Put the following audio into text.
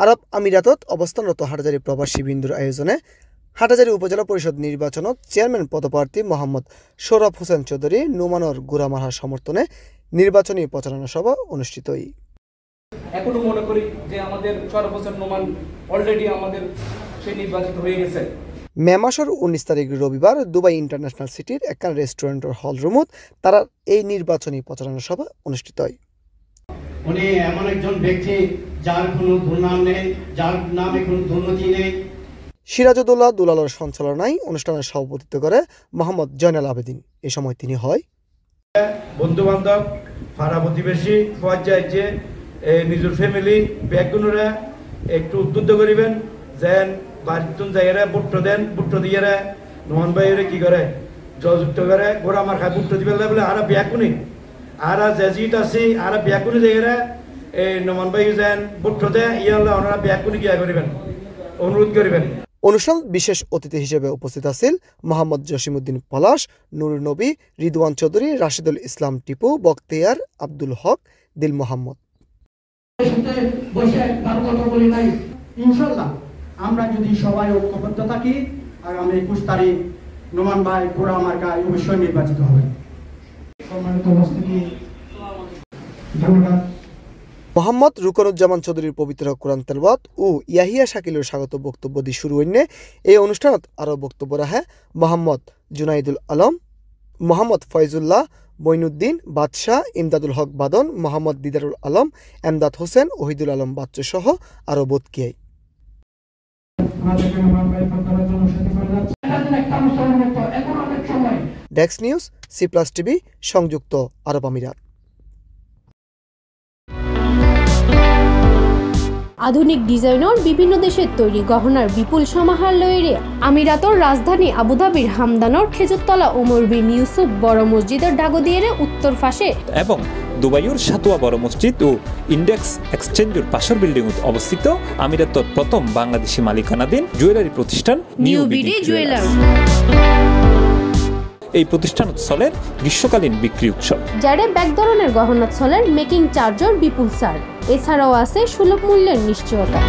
আরব আমিরাতত অবস্থানরত হাটহাজারী প্রবাসী বিন্দুর আয়োজনে হাটহাজারী উপজেলা পরিষদ নির্বাচনত চেয়ারম্যান পদপ্রার্থী মোহাম্মদ সৌরভ হোসেন চৌধুরী নোমানর গুরামারহার সমর্থনে নির্বাচনী প্রচারণা সভা অনুষ্ঠিত হয়। এখনো মনে করি যে আমাদের সৌরভ হোসেন নোমান অলরেডি আমাদের সে নির্বাচিত হয়ে গেছে। মে মাসের 19 তারিখ রবিবার দুবাই ইন্টারন্যাশনাল সিটির একখান রেস্টুরেন্টের হল রুমত তারা এই নির্বাচনী প্রচারণা সভা অনুষ্ঠিত হয়। উনি এমন একজন ব্যক্তি যার কোনো দুর্নাম নেই, যার নামে কোনো দুর্নীতি নেই। সিরাজউদ্দৌলা দুলালের সঞ্চালনায় অনুষ্ঠানের সভাপতিত্ব করে মোহাম্মদ জয়নাল আবেদিন। এই সময় তিনি হয় বন্ধু বান্ধব পাড়া প্রতিবেশী পর্যায়ে নিজের ফ্যামিলি ব্যাগগুলোরা একটু উদ্বুদ্ধ করিবেন যেন বাড়ির জায়গায় বুট্ট দেন, বুট্ট দিয়ে নোমান ভাইয়ের কি করে জযুক্ত করে গোড়া আমার খায় বুট্ট দিবে বলে আর ব্যাগুনি আর জেজিট আছি আর ব্যাগুনি জায়গায় এই নোমান ভাই যেন বুট্ট দেয় ইয়াল্লা ওনারা ব্যাগুনি গিয়া করিবেন অনুরোধ করিবেন। অনুষ্ঠান বিশেষ অতিথি হিসেবে উপস্থিত আছেন মোহাম্মদ জসিমউদ্দিন পলাশ, নুরুল নবী, রিদওয়ান চৌধুরী, রাশিদুল ইসলাম টিপু, বখতিয়ার, আব্দুল হক, দিল মোহাম্মদ। ইনশাআল্লাহ আমরা যদি সবাই ঐক্যবদ্ধ থাকি আগামী 21 তারিখ নোমান ভাই গোড়া মার্কায় অবশ্যই নির্বাচিত হবে। সম্মানিত উপস্থিতি ধন্যবাদ। মোহাম্মদ রুকনুজ্জামান চৌধুরীর পবিত্র কোরআন তেলাওয়াত ও ইয়াহিয়া শাকিলের স্বাগত বক্তব্য দি শুরু হইনে এই অনুষ্ঠানত আরও বক্তব্য রাখে মোহাম্মদ জুনাইদুল আলম, মোহাম্মদ ফয়জুল্লাহ, মঈনুদ্দিন বাদশাহ, ইমদাদুল হক বাদন, মোহাম্মদ দিদারুল আলম, এমদাদ হোসেন, ওহিদুল আলম বাচ্চু সহ আরও বদকিয়াই। ডেস্ক নিউজ, C+ টিভি, সংযুক্ত আরব আমিরাত। আধুনিক ডিজাইনের বিভিন্ন দেশের তৈরি গহনার বিপুল সমাহার লইরে আমিরাতর রাজধানী আবুধাবির হামদানর খেজুরতলা ওমর বিন ইউসুফ বড় মসজিদের ডাগদিয়ের উত্তর পাশে এবং দুবাইয়ের সাতুয়া বড় মসজিদ ও ইন্ডেক্স এক্সচেঞ্জের পাশের বিল্ডিং অবস্থিত আমিরাতর প্রথম বাংলাদেশি মালিকানাধীন জুয়েলারি প্রতিষ্ঠান নিউ বিডি জুয়েলার্স। এই প্রতিষ্ঠান চলের গ্রীষ্মকালীন বিক্রি উৎসব, যারে ব্যাগ ধরনের গহনা চলের মেকিং চার্জর বিপুল ছাড়, এছাড়াও আছে সুলভ মূল্যের নিশ্চয়তা।